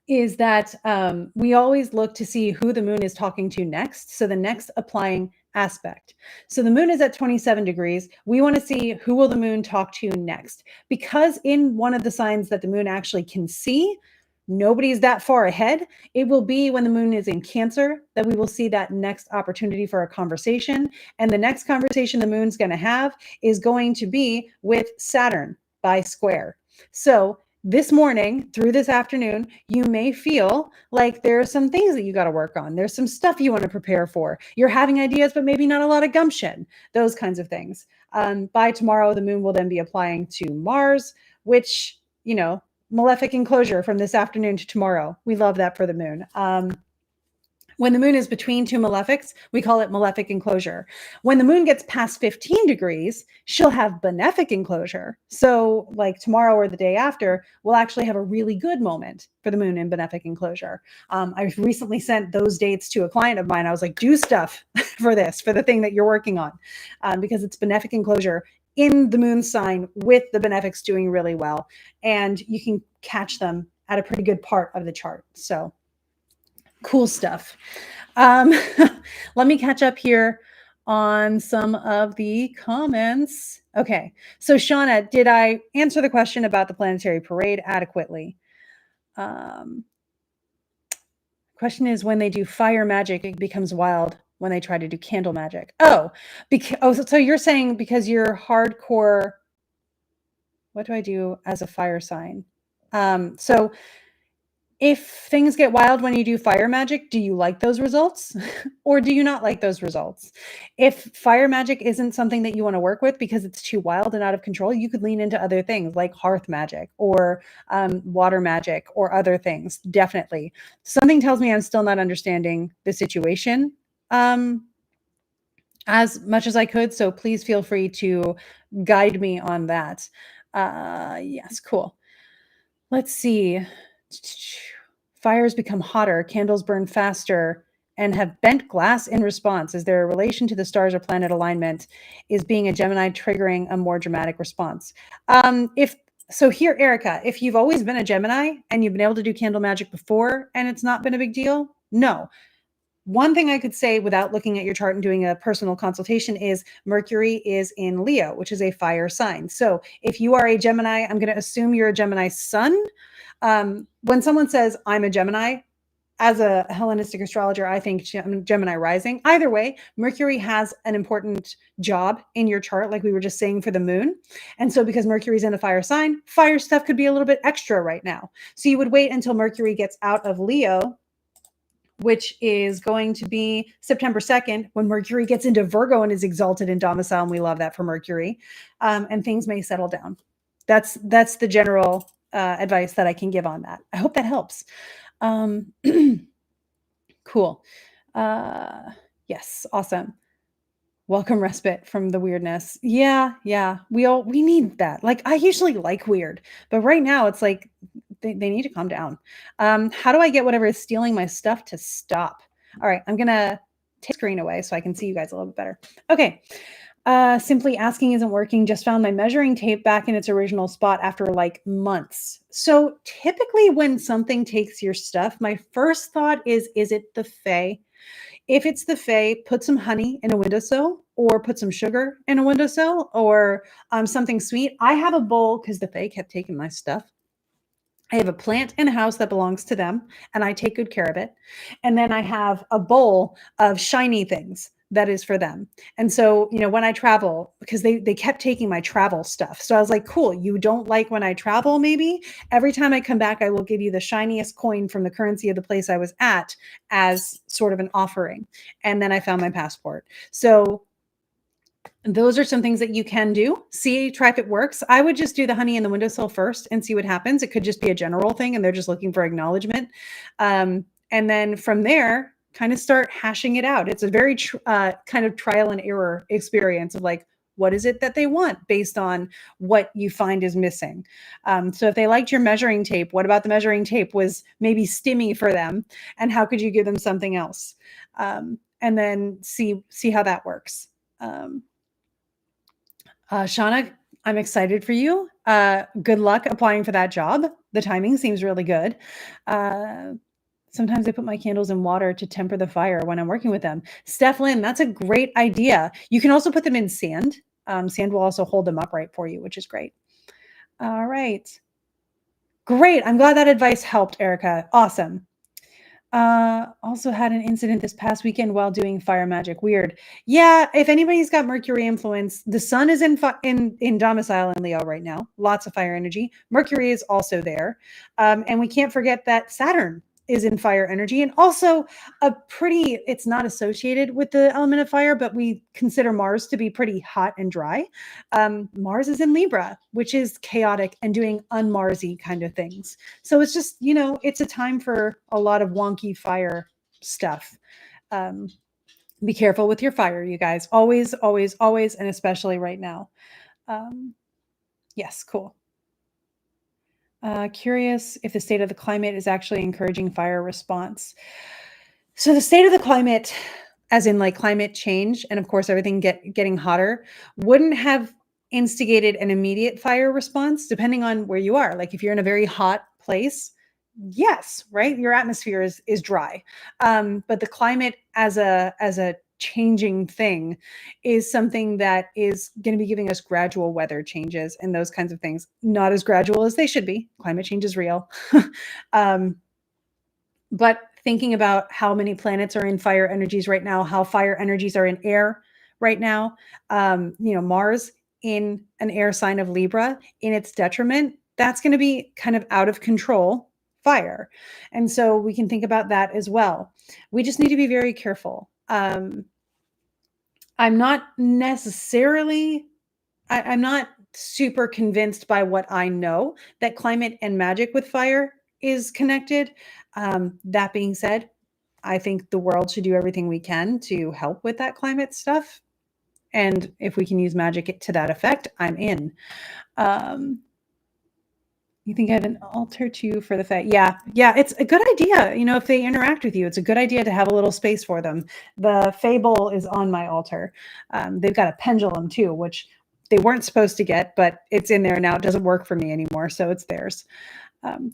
is that we always look to see who the moon is talking to next. So the next applying aspect. So the moon is at 27 degrees. We want to see who will the moon talk to next, because in one of the signs that the moon actually can see, nobody's that far ahead. It will be when the moon is in Cancer that we will see that next opportunity for a conversation. And the next conversation the moon's going to have is going to be with Saturn by square. So this morning through this afternoon, you may feel like there are some things that you got to work on. There's some stuff you want to prepare for. You're having ideas, but maybe not a lot of gumption, those kinds of things. By tomorrow, the moon will then be applying to Mars, which, malefic enclosure from this afternoon to tomorrow. We love that for the moon. When the moon is between two malefics, we call it malefic enclosure. When the moon gets past 15 degrees, she'll have benefic enclosure. So like tomorrow or the day after, we'll actually have a really good moment for the moon in benefic enclosure. I recently sent those dates to a client of mine. I was like, do stuff for this, for the thing that you're working on, because it's benefic enclosure in the moon sign with the benefics doing really well. And you can catch them at a pretty good part of the chart. So cool stuff. Let me catch up here on some of the comments. Okay, so Shauna, did I answer the question about the planetary parade adequately? Question is, when they do fire magic, it becomes wild when they try to do candle magic. So you're saying because you're hardcore, what do I do as a fire sign? So if things get wild when you do fire magic, do you like those results or do you not like those results? If fire magic isn't something that you want to work with because it's too wild and out of control, you could lean into other things like hearth magic or water magic or other things. Definitely. Something tells me I'm still not understanding the situation as much as I could. So please feel free to guide me on that. Yes, cool. Let's see. Fires become hotter, candles burn faster, and have bent glass in response. Is there a relation to the stars or planet alignment? Is being a Gemini triggering a more dramatic response? Here, Erica, if you've always been a Gemini and you've been able to do candle magic before and it's not been a big deal, no. One thing I could say without looking at your chart and doing a personal consultation is Mercury is in Leo, which is a fire sign. So if you are a Gemini, I'm going to assume you're a Gemini sun. When someone says I'm a Gemini, as a Hellenistic astrologer, I think Gemini rising. Either way, Mercury has an important job in your chart, like we were just saying for the moon. And so because Mercury's in a fire sign, fire stuff could be a little bit extra right now. So you would wait until Mercury gets out of Leo, which is going to be September 2nd, when Mercury gets into Virgo and is exalted in domicile. And we love that for Mercury. And things may settle down. That's the general advice that I can give on that. I hope that helps. Cool. Yes. Awesome. Welcome respite from the weirdness. Yeah. We need that. Like, I usually like weird, but right now it's like, they need to calm down. How do I get whatever is stealing my stuff to stop? All right, I'm going to take the screen away so I can see you guys a little bit better. Okay. Simply asking isn't working. Just found my measuring tape back in its original spot after like months. So typically when something takes your stuff, my first thought is it the Fae? If it's the Fae, put some honey in a windowsill or put some sugar in a windowsill or something sweet. I have a bowl because the Fae kept taking my stuff. I have a plant in a house that belongs to them, and I take good care of it. And then I have a bowl of shiny things that is for them. And so, when I travel, because they kept taking my travel stuff. So I was like, cool, you don't like when I travel, maybe? Every time I come back, I will give you the shiniest coin from the currency of the place I was at as sort of an offering. And then I found my passport. So those are some things that you can do. Try if it works. I would just do the honey in the windowsill first and see what happens. It could just be a general thing and they're just looking for acknowledgement. And then from there, kind of start hashing it out. It's a very kind of trial and error experience of like, what is it that they want based on what you find is missing? So if they liked your measuring tape, what about the measuring tape was maybe stimmy for them? And how could you give them something else? And then see how that works. Shauna, I'm excited for you. Good luck applying for that job. The timing seems really good. Sometimes I put my candles in water to temper the fire when I'm working with them. Steph Lynn, that's a great idea. You can also put them in sand. Sand will also hold them upright for you, which is great. All right. Great. I'm glad that advice helped, Erica. Awesome. Also had an incident this past weekend while doing fire magic. Weird. Yeah, if anybody's got Mercury influence, the sun is in domicile in Leo right now. Lots of fire energy. Mercury is also there. And we can't forget that Saturn is in fire energy and also it's not associated with the element of fire, but we consider Mars to be pretty hot and dry. Mars is in Libra, which is chaotic and doing un-Marsy kind of things. So it's just, it's a time for a lot of wonky fire stuff. Be careful with your fire, you guys. Always, always, always, and especially right now. Yes, cool. Curious if the state of the climate is actually encouraging fire response. So the state of the climate, as in like climate change, and of course everything getting hotter, wouldn't have instigated an immediate fire response depending on where you are. Like if you're in a very hot place, yes, right? Your atmosphere is dry. But the climate as a changing thing is something that is going to be giving us gradual weather changes and those kinds of things. Not as gradual as they should be. Climate change is real. But thinking about how many planets are in fire energies right now, how fire energies are in air right now, Mars in an air sign of Libra in its detriment, that's going to be kind of out of control fire. And so we can think about that as well. We just need to be very careful. I'm not necessarily, I'm not super convinced by what I know that climate and magic with fire is connected. That being said, I think the world should do everything we can to help with that climate stuff. And if we can use magic to that effect, I'm in. You think I have an altar too for the Fae? Yeah, it's a good idea. If they interact with you, it's a good idea to have a little space for them. The Fae bowl is on my altar. They've got a pendulum too, which they weren't supposed to get, but it's in there now. It doesn't work for me anymore, so it's theirs.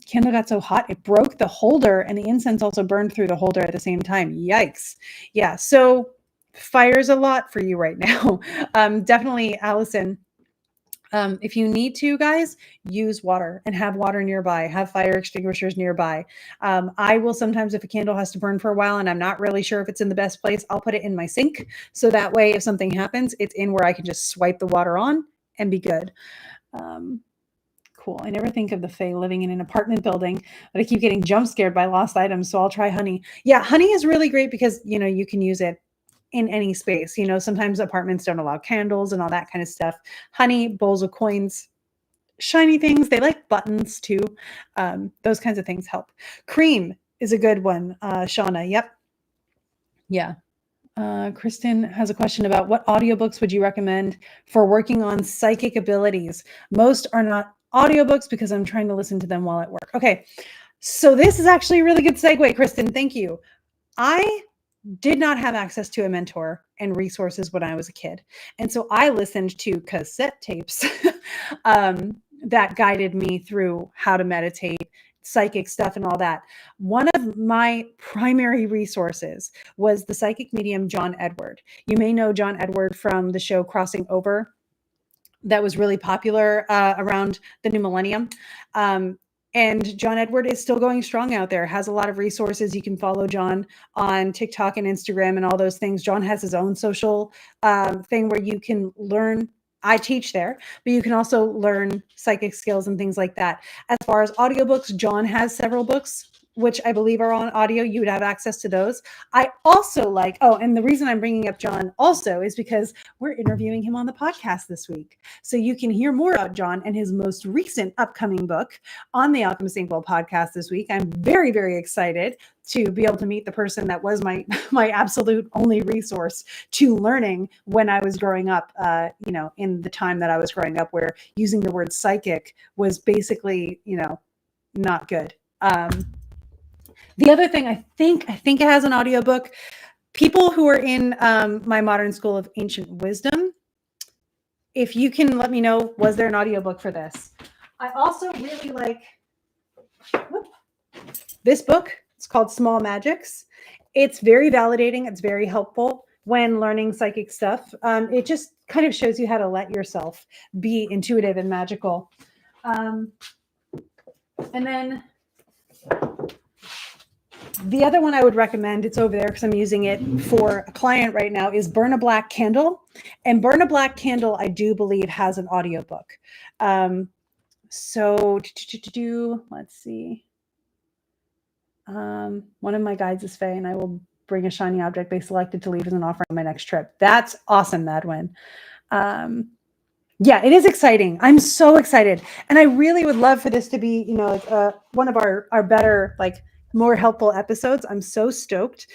Candle got so hot, it broke the holder, and the incense also burned through the holder at the same time. Yikes. Yeah, so fire's a lot for you right now. Definitely, Allison. If you need to, guys, use water and have water nearby, have fire extinguishers nearby. I will sometimes, if a candle has to burn for a while and I'm not really sure if it's in the best place, I'll put it in my sink. So that way, if something happens, it's in where I can just swipe the water on and be good. Cool. I never think of the Fae living in an apartment building, but I keep getting jump scared by lost items. So I'll try honey. Yeah, honey is really great because, you can use it in any space. Sometimes apartments don't allow candles and all that kind of stuff. Honey, bowls of coins, shiny things. They like buttons too. Those kinds of things help. Cream is a good one. Shauna. Yep. Yeah. Kristen has a question about what audiobooks would you recommend for working on psychic abilities? Most are not audiobooks because I'm trying to listen to them while at work. Okay. So this is actually a really good segue, Kristen. Thank you. I did not have access to a mentor and resources when I was a kid. And so I listened to cassette tapes that guided me through how to meditate, psychic stuff, and all that. One of my primary resources was the psychic medium John Edward. You may know John Edward from the show Crossing Over, that was really popular around the new millennium. And John Edward is still going strong out there, has a lot of resources. You can follow John on TikTok and Instagram and all those things. John has his own social thing where you can learn. I teach there, but you can also learn psychic skills and things like that. As far as audiobooks, John has several books, which I believe are on audio. You would have access to those. I also like, oh, and the reason I'm bringing up John also is because we're interviewing him on the podcast this week. So you can hear more about John and his most recent upcoming book on the Alchemist Inkwell podcast this week. I'm very, very excited to be able to meet the person that was my absolute only resource to learning when I was growing up, in the time that I was growing up, where using the word psychic was basically, not good. The other thing, I think it has an audiobook. People who are in my Modern School of Ancient Wisdom, if you can let me know, was there an audiobook for this? I also really like this book. It's called Small Magics. It's very validating. It's very helpful when learning psychic stuff. It just kind of shows you how to let yourself be intuitive and magical. And then the other one I would recommend, it's over there because I'm using it for a client right now, is Burn a Black Candle. And Burn a Black Candle, I do believe, has an audiobook. So let's see. One of my guides is Faye, and I will bring a shiny object they selected to leave as an offering on my next trip. That's awesome, Madwin. Yeah, it is exciting. I'm so excited. And I really would love for this to be, one of our better, more helpful episodes. I'm so stoked.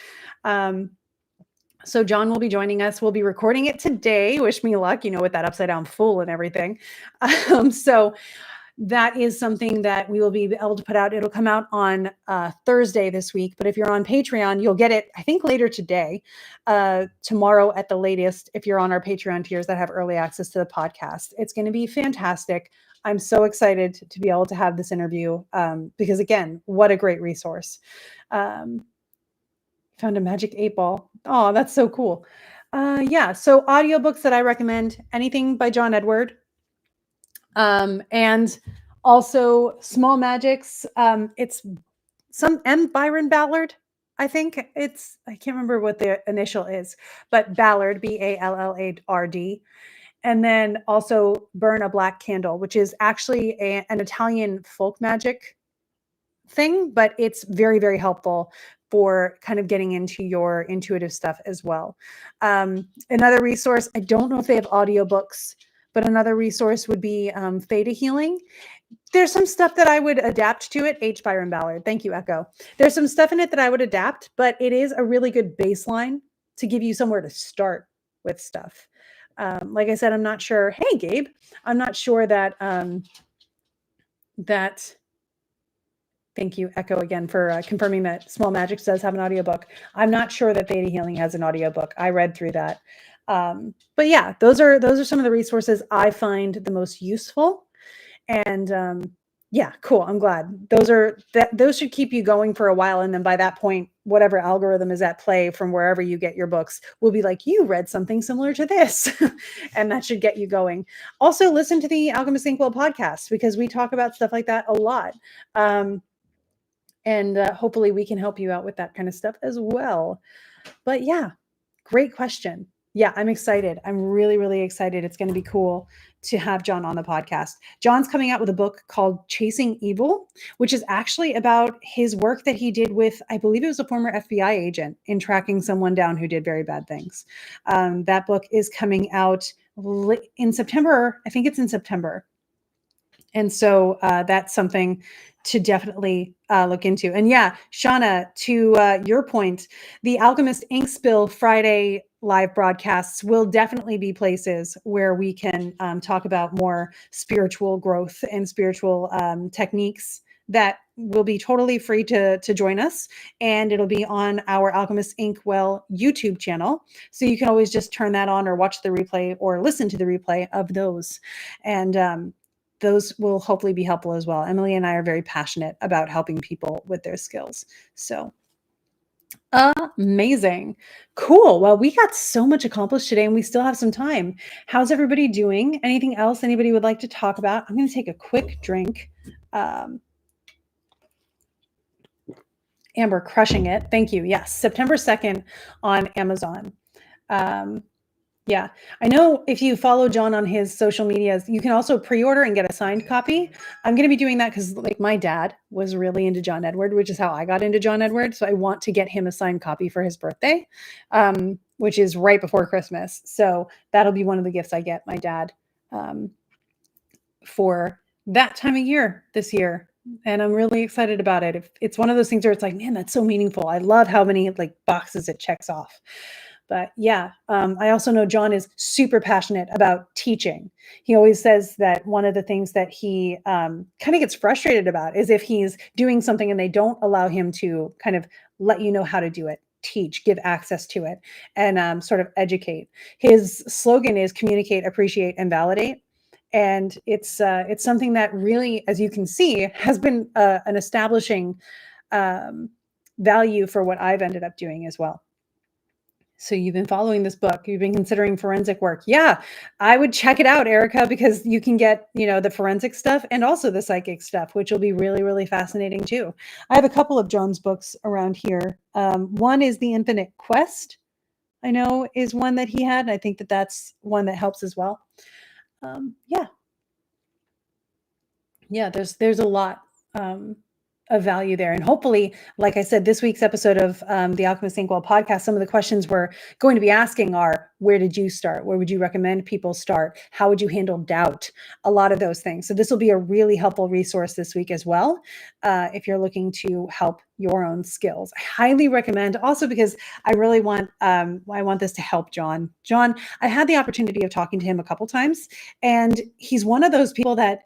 So John will be joining us. We'll be recording it today. Wish me luck, with that upside down fool and everything. So that is something that we will be able to put out. It'll come out on Thursday this week. But if you're on Patreon, you'll get it, I think, later today, tomorrow at the latest, if you're on our Patreon tiers that have early access to the podcast. It's going to be fantastic. I'm so excited to be able to have this interview because, again, what a great resource. Found a magic 8-ball. Oh, that's so cool. Yeah, so audiobooks that I recommend, anything by John Edward. And also Small Magics. It's some Byron Ballard. I think I can't remember what the initial is, but Ballard, Ballard. And then also Burn a Black Candle, which is actually an Italian folk magic thing, but it's very, very helpful for kind of getting into your intuitive stuff as well. Another resource, I don't know if they have audiobooks, but another resource would be Theta Healing. There's some stuff that I would adapt to it. H. Byron Ballard. Thank you, Echo. There's some stuff in it that I would adapt, but it is a really good baseline to give you somewhere to start with stuff. Like I said, I'm not sure. Hey, Gabe. I'm not sure that thank you, Echo, again, for confirming that Small Magics does have an audiobook. I'm not sure that Theta Healing has an audiobook. I read through that. But yeah, those are some of the resources I find the most useful. And yeah, cool. I'm glad. Those should keep you going for a while. And then by that point, whatever algorithm is at play from wherever you get your books will be like, you read something similar to this. And that should get you going. Also, listen to the Alchemist Inkwell podcast because we talk about stuff like that a lot. And hopefully we can help you out with that kind of stuff as well. But yeah, great question. Yeah, I'm excited. I'm really, really excited. It's going to be cool to have John on the podcast. John's coming out with a book called Chasing Evil, which is actually about his work that he did with, I believe it was a former FBI agent in tracking someone down who did very bad things. That book is coming out in September. I think it's in September. And so that's something to definitely look into. And yeah, Shauna, to your point, the Alchemist Ink Spill Friday live broadcasts will definitely be places where we can talk about more spiritual growth and spiritual techniques that will be totally free to join us, and it'll be on our Alchemist Inkwell YouTube channel. So you can always just turn that on or watch the replay or listen to the replay of those. And those will hopefully be helpful as well. Emily and I are very passionate about helping people with their skills. So amazing. Cool. Well, we got so much accomplished today and we still have some time. How's everybody doing? Anything else anybody would like to talk about? I'm going to take a quick drink. Amber, crushing it. Thank you. Yes, September 2nd on Amazon. Yeah, I know if you follow John on his social medias, you can also pre-order and get a signed copy. I'm going to be doing that because like my dad was really into John Edward, which is how I got into John Edward. So I want to get him a signed copy for his birthday, which is right before Christmas. So that'll be one of the gifts I get my dad for that time of year this year. And I'm really excited about it. It's one of those things where it's like, man, that's so meaningful. I love how many like boxes it checks off. But yeah, I also know John is super passionate about teaching. He always says that one of the things that he kind of gets frustrated about is if he's doing something and they don't allow him to kind of let you know how to do it, teach, give access to it, and sort of educate. His slogan is communicate, appreciate, and validate. And it's something that really, as you can see, has been an establishing value for what I've ended up doing as well. So you've been following this book, you've been considering forensic work. Yeah, I would check it out, Erica, because you can get, the forensic stuff and also the psychic stuff, which will be really, really fascinating too. I have a couple of John's books around here. One is The Infinite Quest, I know is one that he had. I think that that's one that helps as well. Yeah. Yeah, there's a lot of value there. And hopefully, like I said, this week's episode of the Alchemist Inkwell podcast, some of the questions we're going to be asking are, where did you start? Where would you recommend people start? How would you handle doubt? A lot of those things. So this will be a really helpful resource this week as well, if you're looking to help your own skills. I highly recommend, also because I really want, I want this to help John. John, I had the opportunity of talking to him a couple times, and he's one of those people that,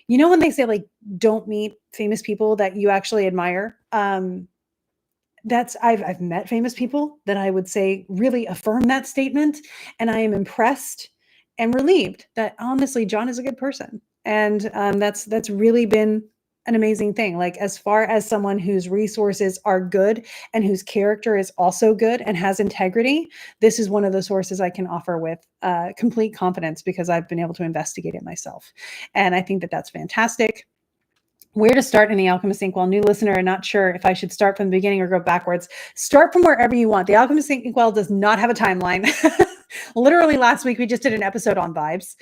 when they say like, don't meet famous people that you actually admire. I've met famous people that I would say really affirm that statement. And I am impressed and relieved that honestly, John is a good person. And that's really been an amazing thing. Like as far as someone whose resources are good and whose character is also good and has integrity, this is one of the sources I can offer with complete confidence because I've been able to investigate it myself. And I think that that's fantastic. Where to start in the Alchemist Inkwell? New listener and not sure if I should start from the beginning or go backwards. Start from wherever you want. The Alchemist Inkwell does not have a timeline. Literally last week, we just did an episode on vibes.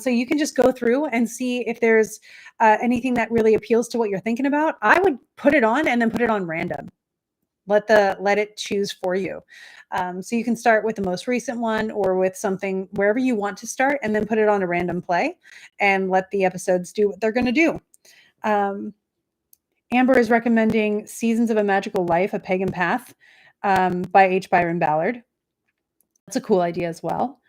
So you can just go through and see if there's anything that really appeals to what you're thinking about. I would put it on and then put it on random. Let it choose for you. So you can start with the most recent one or with something wherever you want to start and then put it on a random play and let the episodes do what they're going to do. Amber is recommending Seasons of a Magical Life, A Pagan Path by H. Byron Ballard. That's a cool idea as well.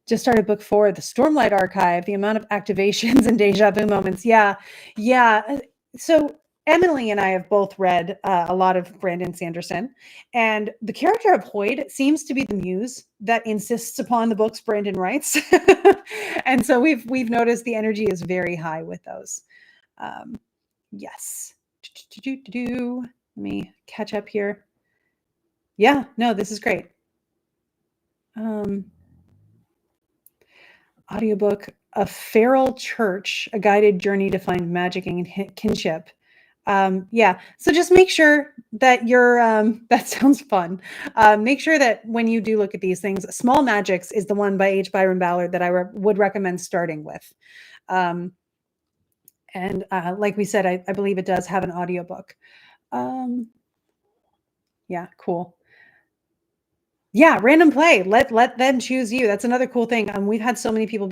Just started book 4, The Stormlight Archive, the amount of activations and deja vu moments. Yeah. So Emily and I have both read a lot of Brandon Sanderson, and the character of Hoyd seems to be the muse that insists upon the books Brandon writes. And so we've noticed the energy is very high with those. Yes. Let me catch up here. Yeah, no, this is great. Audiobook, A Feral Church, A Guided Journey to Find Magic and Kinship. Yeah, so just make sure that you're, that sounds fun. Make sure that when you do look at these things, Small Magics is the one by H. Byron Ballard that I would recommend starting with. And like we said, I believe it does have an audiobook. Yeah, cool. Yeah, random play. Let them choose you. That's another cool thing. We've had so many people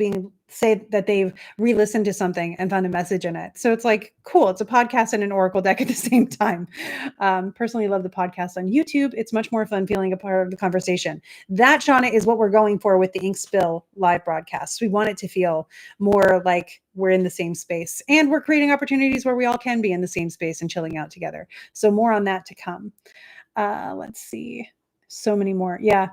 say that they've re-listened to something and found a message in it. So it's like cool. It's a podcast and an oracle deck at the same time. Personally, love the podcast on YouTube. It's much more fun feeling a part of the conversation. That, Shauna, is what we're going for with the Ink Spill live broadcasts. We want it to feel more like we're in the same space, and we're creating opportunities where we all can be in the same space and chilling out together. So more on that to come. Let's see. So many more. Yeah.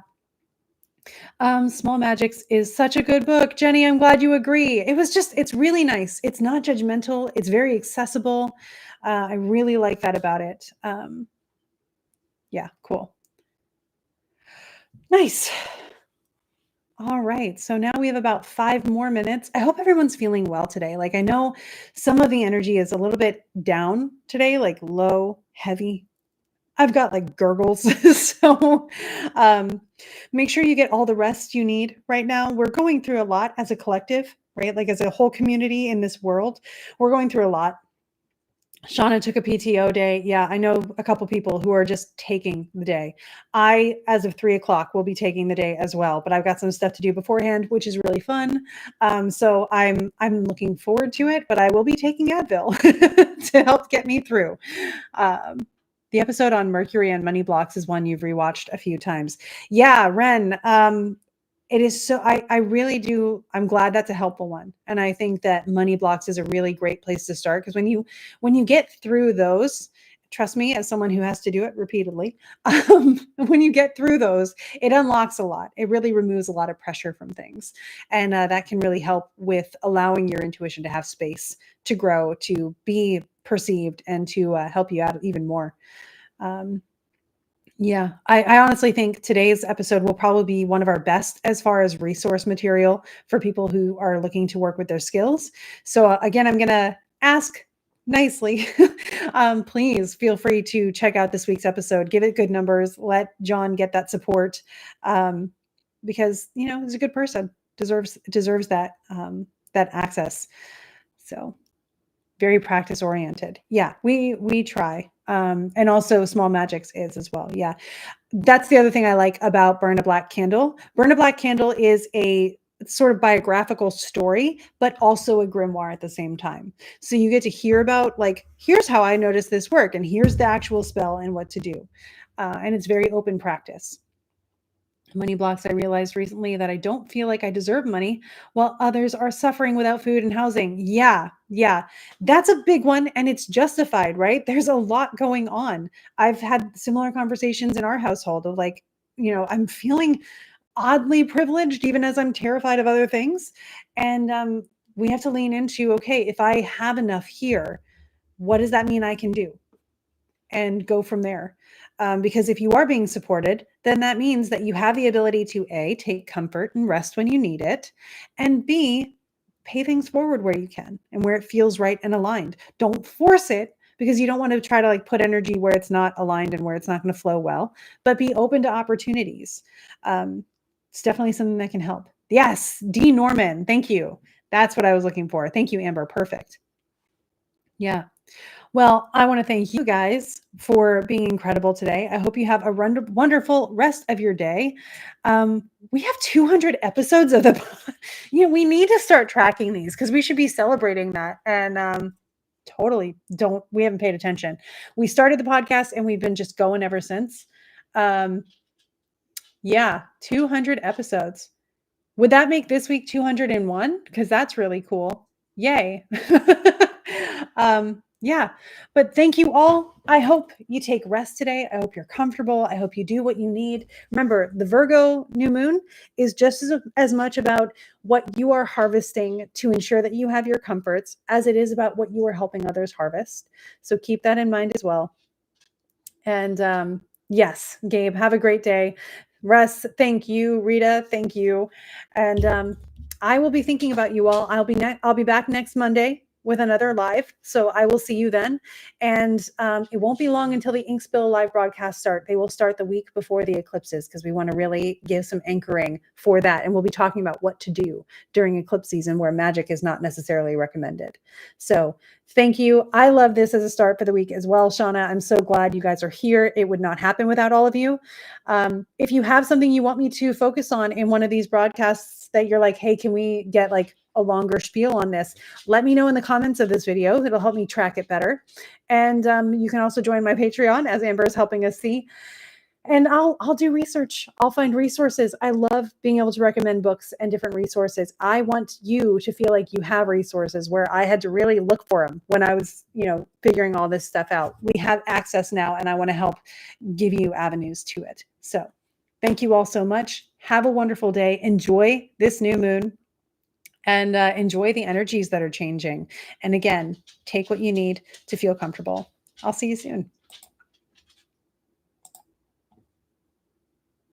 Small Magics is such a good book. Jenny, I'm glad you agree. It's really nice. It's not judgmental. It's very accessible. I really like that about it. Yeah, cool. Nice. All right. So now we have about 5 more minutes. I hope everyone's feeling well today. Like, I know some of the energy is a little bit down today, like low, heavy. I've got like gurgles. So make sure you get all the rest you need right now. We're going through a lot as a collective, right? Like as a whole community in this world, we're going through a lot. Shauna took a PTO day. Yeah, I know a couple people who are just taking the day. I, as of 3 o'clock, will be taking the day as well, but I've got some stuff to do beforehand, which is really fun. So I'm looking forward to it, but I will be taking Advil to help get me through. Um, the episode on Mercury and money blocks is one you've rewatched a few times. Yeah, Ren. It is so I really do. I'm glad that's a helpful one. And I think that money blocks is a really great place to start because when you get through those, trust me, as someone who has to do it repeatedly, when you get through those, it unlocks a lot. It really removes a lot of pressure from things. And that can really help with allowing your intuition to have space to grow, to be perceived, and to help you out even more. Um, yeah, I honestly think today's episode will probably be one of our best as far as resource material for people who are looking to work with their skills. So, again, I'm going to ask nicely, please feel free to check out this week's episode. Give it good numbers. Let John get that support, um, because he's a good person. Deserves that access. So very practice oriented. Yeah, we try. And also Small Magics is as well. Yeah. That's the other thing I like about Burn a Black Candle. Burn a Black Candle is a sort of biographical story, but also a grimoire at the same time. So you get to hear about, like, here's how I noticed this work, and here's the actual spell and what to do. And it's very open practice. Money blocks. I realized recently that I don't feel like I deserve money while others are suffering without food and housing. Yeah, yeah. That's a big one, and it's justified, right? There's a lot going on. I've had similar conversations in our household of like, I'm feeling oddly privileged even as I'm terrified of other things. And we have to lean into, okay, if I have enough here, what does that mean I can do? And go from there. Because if you are being supported, then that means that you have the ability to A, take comfort and rest when you need it, and B, pay things forward where you can and where it feels right and aligned. Don't force it because you don't want to try to like put energy where it's not aligned and where it's not going to flow well, but be open to opportunities. It's definitely something that can help. Yes, D. Norman. Thank you. That's what I was looking for. Thank you, Amber. Perfect. Yeah. Well, I want to thank you guys for being incredible today. I hope you have a wonderful rest of your day. We have 200 episodes of the, we need to start tracking these because we should be celebrating that. And totally we haven't paid attention. We started the podcast and we've been just going ever since. Yeah, 200 episodes. Would that make this week 201? Because that's really cool. Yay. Yeah, but thank you all. I hope you take rest today. I hope you're comfortable. I hope you do what you need. Remember, the Virgo new moon is just as much about what you are harvesting to ensure that you have your comforts as it is about what you are helping others harvest. So keep that in mind as well. And yes, Gabe, have a great day. Russ, thank you. Rita, thank you. And I will be thinking about you all. I'll be back next Monday. with another live. So I will see you then. And it won't be long until the ink spill live broadcasts start. They will start the week before the eclipses because we want to really give some anchoring for that. And we'll be talking about what to do during eclipse season where magic is not necessarily recommended. So thank you. I love this as a start for the week as well, Shauna. I'm so glad you guys are here. It would not happen without all of you. If you have something you want me to focus on in one of these broadcasts that you're like, hey, can we get like a longer spiel on this? Let me know in the comments of this video. It'll help me track it better. And you can also join my Patreon as Amber is helping us see. And I'll do research. I'll find resources. I love being able to recommend books and different resources. I want you to feel like you have resources where I had to really look for them when I was, figuring all this stuff out. We have access now, and I want to help give you avenues to it. So thank you all so much. Have a wonderful day. Enjoy this new moon and enjoy the energies that are changing. And again, take what you need to feel comfortable. I'll see you soon.